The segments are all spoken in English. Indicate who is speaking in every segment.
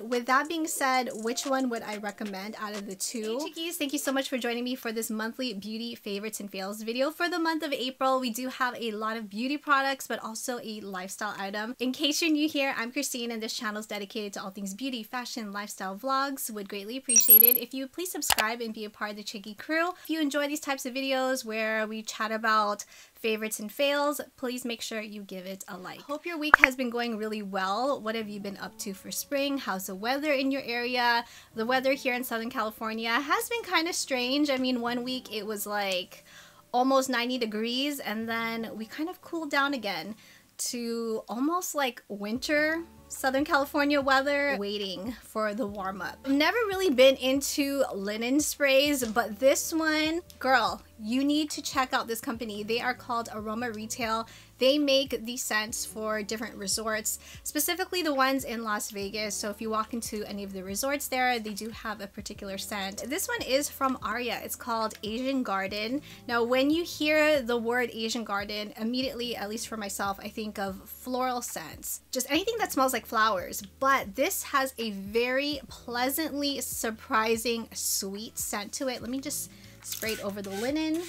Speaker 1: With that being said, which one would I recommend out of the two? Hey chickies, thank you so much for joining me for this monthly beauty favorites and fails video. For the month of April, we do have a lot of beauty products, but also a lifestyle item. In case you're new here, I'm Christine and this channel is dedicated to all things beauty, fashion, lifestyle vlogs. Would greatly appreciate it if you please subscribe and be a part of the Chickie crew. If you enjoy these types of videos where we chat about favorites and fails, please make sure you give it a like. Hope your week has been going really well. What have you been up to for spring? How's the weather in your area? The weather here in Southern California has been kind of strange. I mean, one week it was like almost 90 degrees and then we kind of cooled down again to almost like winter Southern California weather, waiting for the warm up. I've never really been into linen sprays, but this one, girl, you need to check out this company. They are called Aroma Retail. They make these scents for different resorts, specifically the ones in Las Vegas. So if you walk into any of the resorts there, they do have a particular scent. This one is from Aria. It's called Asian Garden. Now, when you hear the word Asian Garden, immediately, at least for myself, I think of floral scents. Just anything that smells like flowers. But this has a very pleasantly surprising sweet scent to it. Let me just spray it over the linen.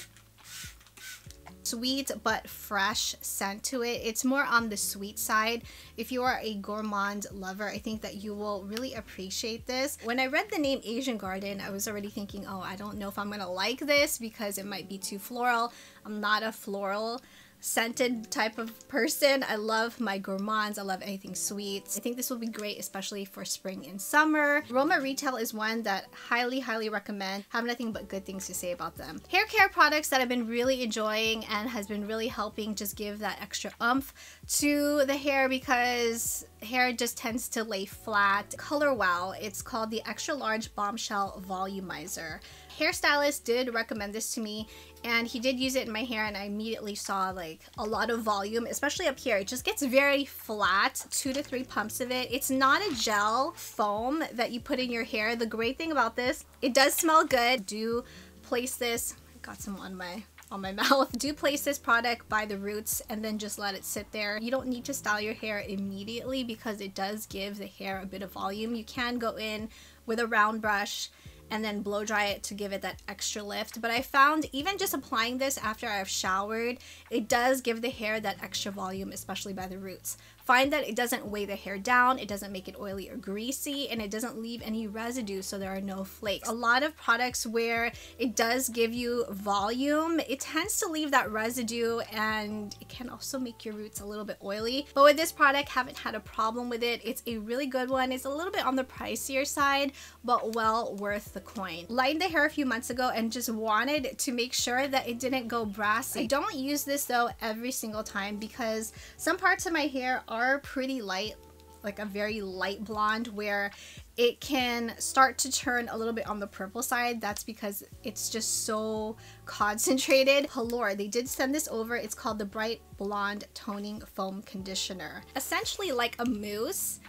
Speaker 1: Sweet but fresh scent to it. It's more on the sweet side. If you are a gourmand lover, I think that you will really appreciate this. When I read the name Asian Garden, I was already thinking, oh, I don't know if I'm gonna like this because it might be too floral. I'm not a floral scented type of person. I love my gourmands. I love anything sweet. I think this will be great, especially for spring and summer. Aroma Retail is one that highly recommend. Have nothing but good things to say about them. Hair care products that I've been really enjoying and has been really helping just give that extra oomph to the hair because hair just tends to lay flat. Color Wow, it's called the Extra Large Bombshell Volumizer. Hairstylist did recommend this to me and he did use it in my hair and I immediately saw like a lot of volume, especially up here. It just gets very flat, 2 to 3 pumps of it. It's not a gel foam that you put in your hair. The great thing about this, it does smell good. Do place this, I got some on my mouth. Do place this product by the roots and then just let it sit there. You don't need to style your hair immediately because it does give the hair a bit of volume. You can go in with a round brush and then blow dry it to give it that extra lift. But I found even just applying this after I've showered, it does give the hair that extra volume, especially by the roots. Find that it doesn't weigh the hair down, it doesn't make it oily or greasy, and it doesn't leave any residue so there are no flakes. A lot of products where it does give you volume, it tends to leave that residue and it can also make your roots a little bit oily. But with this product, haven't had a problem with it. It's a really good one. It's a little bit on the pricier side, but well worth the coin. Lightened the hair a few months ago and just wanted to make sure that it didn't go brassy. I don't use this though every single time because some parts of my hair are pretty light, like a very light blonde where it can start to turn a little bit on the purple side. That's because it's just so concentrated. Pallure, they did send this over. It's called the Bright Blonde Toning Foam Conditioner. Essentially like a mousse,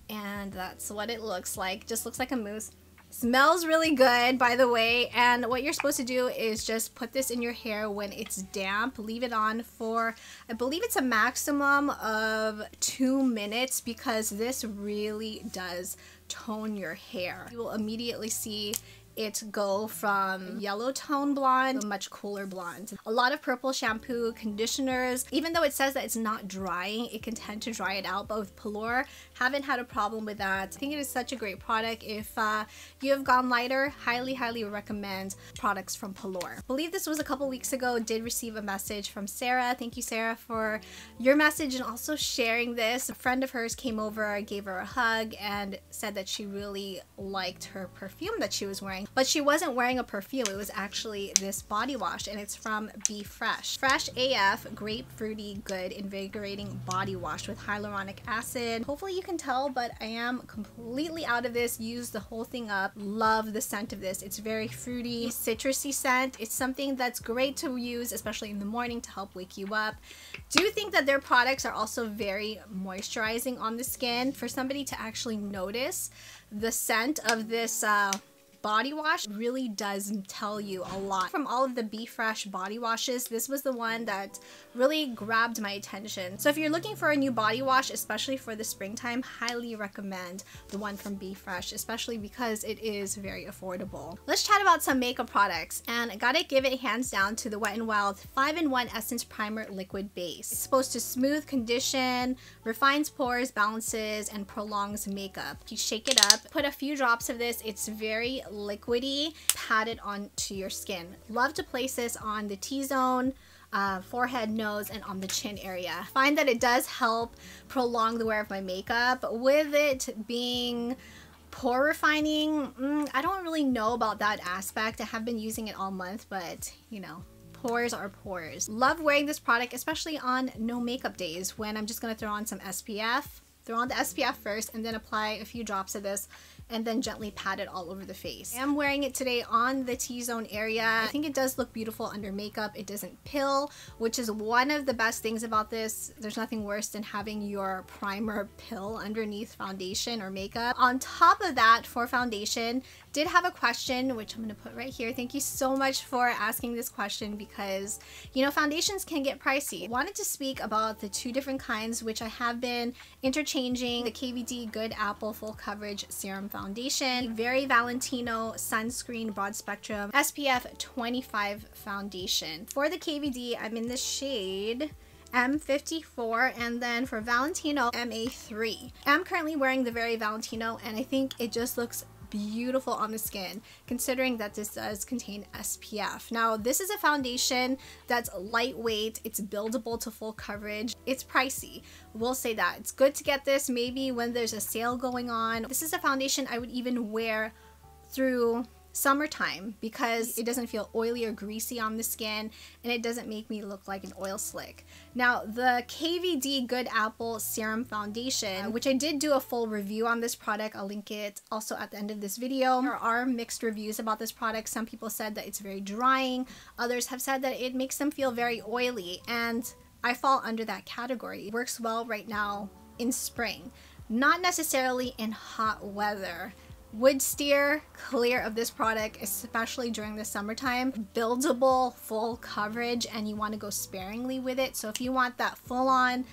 Speaker 1: and that's what it looks like. Just looks like a mousse. Smells really good, by the way, and what you're supposed to do is just put this in your hair when it's damp. Leave it on for, I believe it's a maximum of 2 minutes because this really does tone your hair. You will immediately see it go from yellow tone blonde to much cooler blonde. A lot of purple shampoo conditioners, even though it says that it's not drying, it can tend to dry it out, but with Pallure, haven't had a problem with that. I think it is such a great product. If you have gone lighter, highly recommend products from Pallure. I believe this was a couple weeks ago, did receive a message from Sarah. Thank you, Sarah, for your message and also sharing this. A friend of hers came over, gave her a hug, and said that she really liked her perfume that she was wearing. But she wasn't wearing a perfume, it was actually this body wash, and it's from Be Fresh. Fresh AF, grapefruity, good, invigorating body wash with hyaluronic acid. Hopefully you can tell, but I am completely out of this. Use the whole thing up. Love the scent of this. It's very fruity, citrusy scent. It's something that's great to use, especially in the morning to help wake you up. Do think that their products are also very moisturizing on the skin. For somebody to actually notice the scent of this body wash really does tell you a lot. From all of the Be Fresh body washes, this was the one that really grabbed my attention. So if you're looking for a new body wash, especially for the springtime, highly recommend the one from Be Fresh, especially because it is very affordable. Let's chat about some makeup products, and I gotta give it hands down to the Wet n Wild 5-in-1 Essence Primer Liquid Base. It's supposed to smooth, condition, refines pores, balances, and prolongs makeup. You shake it up, put a few drops of this. It's very liquidy, pat it onto your skin. Love to place this on the T-zone, forehead, nose, and on the chin area. Find that it does help prolong the wear of my makeup. With it being pore refining, I don't really know about that aspect. I have been using it all month, but you know, pores are pores. Love wearing this product, especially on no makeup days when I'm just gonna throw on some SPF. Throw on the SPF first and then apply a few drops of this and then gently pat it all over the face. I'm wearing it today on the T-zone area. I think it does look beautiful under makeup. It doesn't pill, which is one of the best things about this. There's nothing worse than having your primer pill underneath foundation or makeup. On top of that, for foundation, did have a question, which I'm gonna put right here. Thank you so much for asking this question because, you know, foundations can get pricey. Wanted to speak about the two different kinds, which I have been interchanging. The KVD Good Apple Full Coverage Serum Foundation, Very Valentino Sunscreen Broad Spectrum SPF 25 Foundation. For the KVD, I'm in the shade M54, and then for Valentino, MA3. I'm currently wearing the Very Valentino, and I think it just looks beautiful on the skin, considering that this does contain SPF. Now, this is a foundation that's lightweight, it's buildable to full coverage. It's pricey, we'll say that. It's good to get this maybe when there's a sale going on. This is a foundation I would even wear through summertime because it doesn't feel oily or greasy on the skin, and it doesn't make me look like an oil slick. Now, the KVD Good Apple Serum Foundation, which I did do a full review on this product, I'll link it also at the end of this video. There are mixed reviews about this product. Some people said that it's very drying, others have said that it makes them feel very oily, and I fall under that category. It works well right now in spring, not necessarily in hot weather. Would steer clear of this product, especially during the summertime. Buildable, full coverage, and you want to go sparingly with it. So if you want that full-on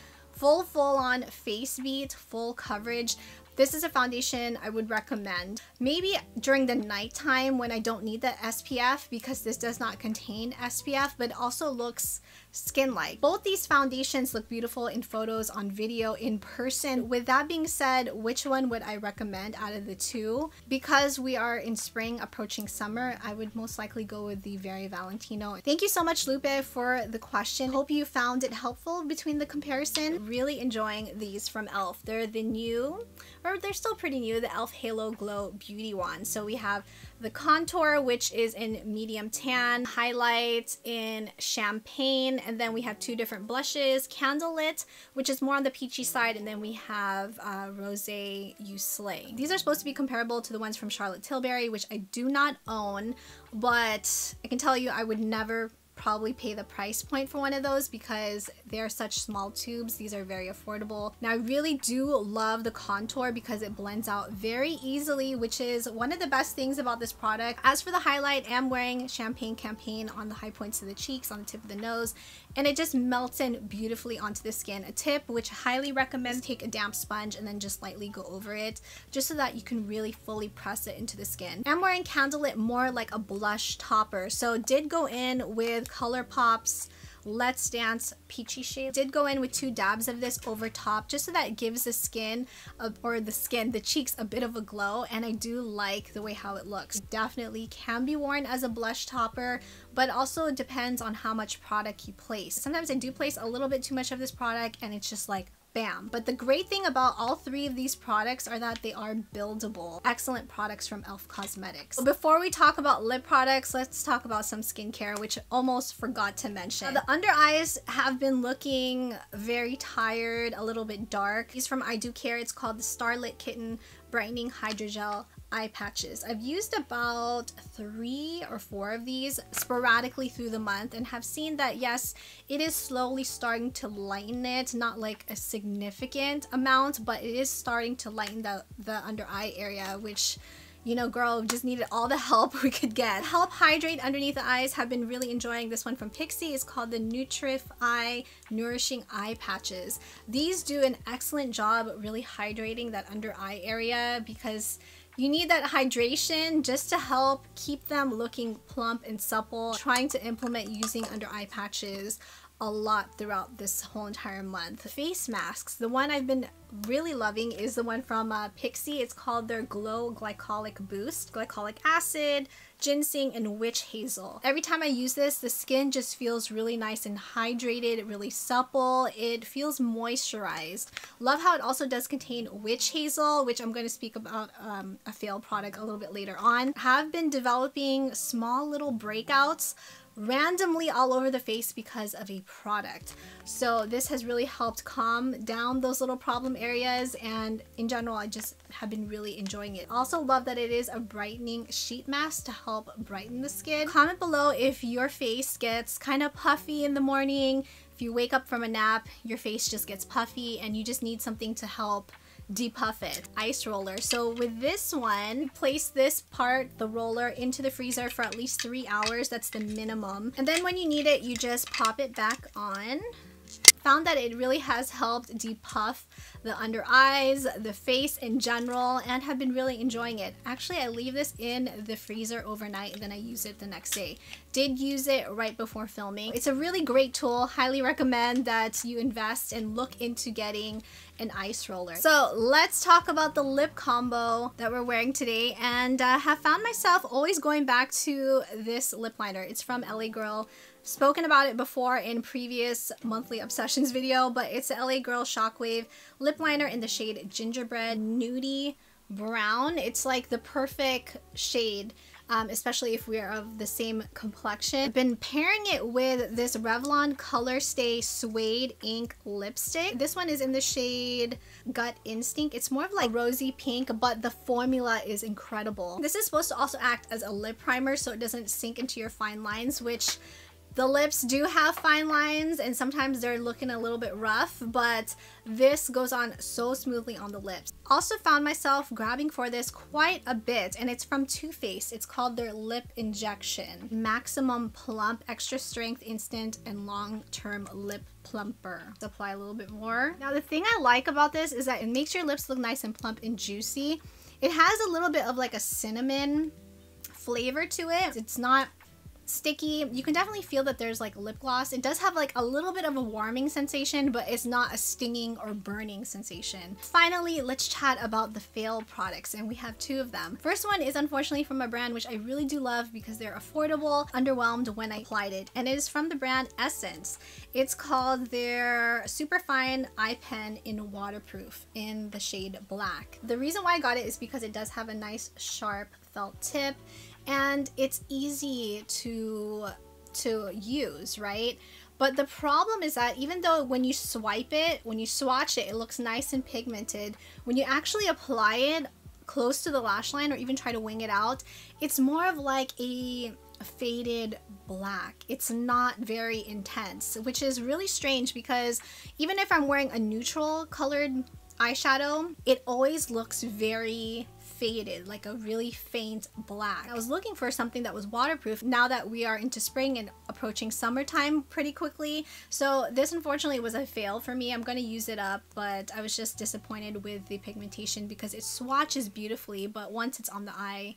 Speaker 1: face beat, full coverage, this is a foundation I would recommend. Maybe during the nighttime when I don't need the SPF, because this does not contain SPF, but it also looks skin-like. Both these foundations look beautiful in photos, on video, in person. With that being said, which one would I recommend out of the two? Because we are in spring approaching summer, I would most likely go with the Very Valentino. Thank you so much, Lupe, for the question. Hope you found it helpful between the comparison. Really enjoying these from e.l.f. They're the new, or they're still pretty new, the e.l.f. Halo Glow Beauty Wand. So we have the contour, which is in medium tan, highlight in champagne, and then we have two different blushes, Candlelit, which is more on the peachy side, and then we have Rosé You Slay. These are supposed to be comparable to the ones from Charlotte Tilbury, which I do not own, but I can tell you I would never probably pay the price point for one of those because they're such small tubes. These are very affordable. Now, I really do love the contour because it blends out very easily, which is one of the best things about this product. As for the highlight, I'm wearing Champagne Campaign on the high points of the cheeks, on the tip of the nose, and it just melts in beautifully onto the skin. A tip which I highly recommend: take a damp sponge and then just lightly go over it, just so that you can really fully press it into the skin. I'm wearing Candlelit more like a blush topper, so did go in with ColourPop's Let's Dance peachy shade. Did go in with 2 dabs of this over top, just so that it gives the skin, the cheeks, a bit of a glow, and I do like the way how it looks. It definitely can be worn as a blush topper, but also depends on how much product you place. Sometimes I do place a little bit too much of this product and it's just like bam. But the great thing about all 3 of these products are that they are buildable. Excellent products from e.l.f. Cosmetics. So before we talk about lip products, let's talk about some skincare, which I almost forgot to mention. The under eyes have been looking very tired, a little bit dark. These from I Do Care. It's called the Starlit Kitten Brightening Hydrogel eye patches. I've used about 3 or 4 of these sporadically through the month and have seen that yes, it is slowly starting to lighten it, not like a significant amount, but it is starting to lighten the under eye area, which, you know, girl, we just needed all the help we could get. Help hydrate underneath the eyes. Have been really enjoying this one from Pixi. It's called the Nutrif Eye Nourishing Eye Patches. These do an excellent job really hydrating that under eye area because you need that hydration just to help keep them looking plump and supple. Trying to implement using under eye patches a lot throughout this whole entire month. Face masks. The one I've been really loving is the one from Pixi. It's called their Glow Glycolic Boost. Glycolic acid, ginseng, and witch hazel. Every time I use this, the skin just feels really nice and hydrated, really supple. It feels moisturized. Love how it also does contain witch hazel, which I'm going to speak about a failed product a little bit later on. Have been developing small little breakouts randomly all over the face because of a product. So this has really helped calm down those little problem areas, and in general I just have been really enjoying it. Also love that it is a brightening sheet mask to help brighten the skin. Comment below if your face gets kind of puffy in the morning, if you wake up from a nap, your face just gets puffy and you just need something to help depuff it. Ice roller. So with this one, place this part, the roller, into the freezer for at least 3 hours. That's the minimum. And then when you need it, you just pop it back on. Found that it really has helped depuff the under eyes, the face in general, and have been really enjoying it. Actually, I leave this in the freezer overnight and then I use it the next day. Did use it right before filming. It's a really great tool. Highly recommend that you invest and look into getting an ice roller. So let's talk about the lip combo that we're wearing today, and have found myself always going back to this lip liner. It's from LA Girl. Spoken about it before in previous monthly obsessions video, but it's the LA Girl Shockwave lip liner in the shade Gingerbread Nudie Brown. It's like the perfect shade, especially if we're of the same complexion. I've been pairing it with this Revlon Color Stay Suede Ink lipstick. This one is in the shade Gut Instinct. It's more of like rosy pink, but the formula is incredible. This is supposed to also act as a lip primer so it doesn't sink into your fine lines, which the lips do have fine lines and sometimes they're looking a little bit rough, but this goes on so smoothly on the lips. Also found myself grabbing for this quite a bit, and it's from Too Faced. It's called their Lip Injection Maximum Plump Extra Strength Instant and Long-Term Lip Plumper. Let's apply a little bit more. Now the thing I like about this is that it makes your lips look nice and plump and juicy. It has a little bit of like a cinnamon flavor to it. It's not sticky. You can definitely feel that there's like lip gloss. It does have like a little bit of a warming sensation, but it's not a stinging or burning sensation. Finally, let's chat about the failed products, and we have 2 of them. First one is unfortunately from a brand which I really do love because they're affordable. Underwhelmed when I applied it, and it is from the brand Essence. It's called their Superfine Eye Pen in Waterproof in the shade Black. The reason why I got it is because it does have a nice sharp felt tip, and it's easy to use, right? But the problem is that even though when you swipe it, when you swatch it, it looks nice and pigmented, when you actually apply it close to the lash line or even try to wing it out, it's more of like a faded black. It's not very intense, which is really strange because even if I'm wearing a neutral colored eyeshadow, it always looks very faded, like a really faint black. I was looking for something that was waterproof now that we are into spring and approaching summertime pretty quickly. So this unfortunately was a fail for me. I'm going to use it up, but I was just disappointed with the pigmentation because it swatches beautifully, but once it's on the eye,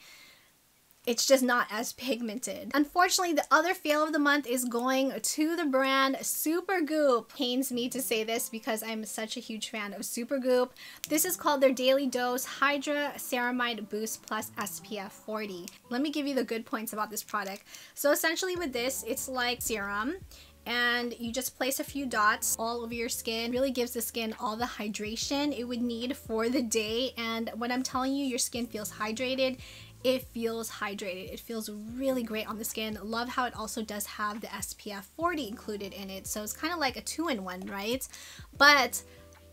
Speaker 1: it's just not as pigmented. Unfortunately, the other fail of the month is going to the brand Supergoop. Pains me to say this because I'm such a huge fan of Supergoop. This is called their Daily Dose Hydra Ceramide Boost Plus SPF 40. Let me give you the good points about this product. So essentially with this, it's like serum, and you just place a few dots all over your skin. Really gives the skin all the hydration it would need for the day. And when I'm telling you your skin feels hydrated, it feels hydrated. It feels really great on the skin. Love how it also does have the SPF 40 included in it. So it's kind of like a 2-in-1, right? But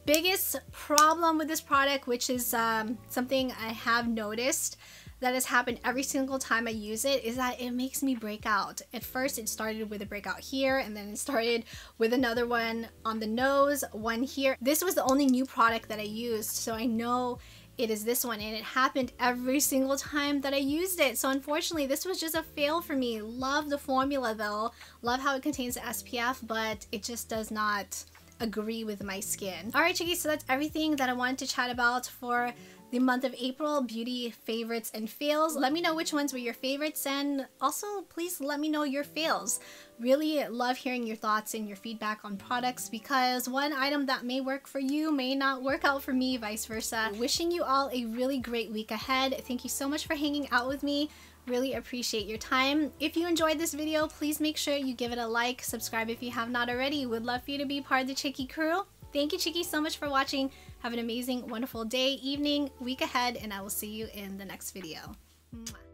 Speaker 1: biggest problem with this product, which is something I have noticed that has happened every single time I use it, is that it makes me break out. At first it started with a breakout here, and then it started with another one on the nose, one here. This was the only new product that I used, so I know it is this one, and it happened every single time that I used it. So unfortunately, this was just a fail for me. Love the formula though. Love how it contains the SPF, but it just does not agree with my skin. Alright chickies, so that's everything that I wanted to chat about for the month of April, beauty favorites and fails. Let me know which ones were your favorites, and also please let me know your fails. Really love hearing your thoughts and your feedback on products, because one item that may work for you may not work out for me, vice versa. Wishing you all a really great week ahead. Thank you so much for hanging out with me. Really appreciate your time. If you enjoyed this video, please make sure you give it a like, subscribe if you have not already. Would love for you to be part of the Chickie crew. Thank you chickies so much for watching. Have an amazing, wonderful day, evening, week ahead, and I will see you in the next video. Mwah.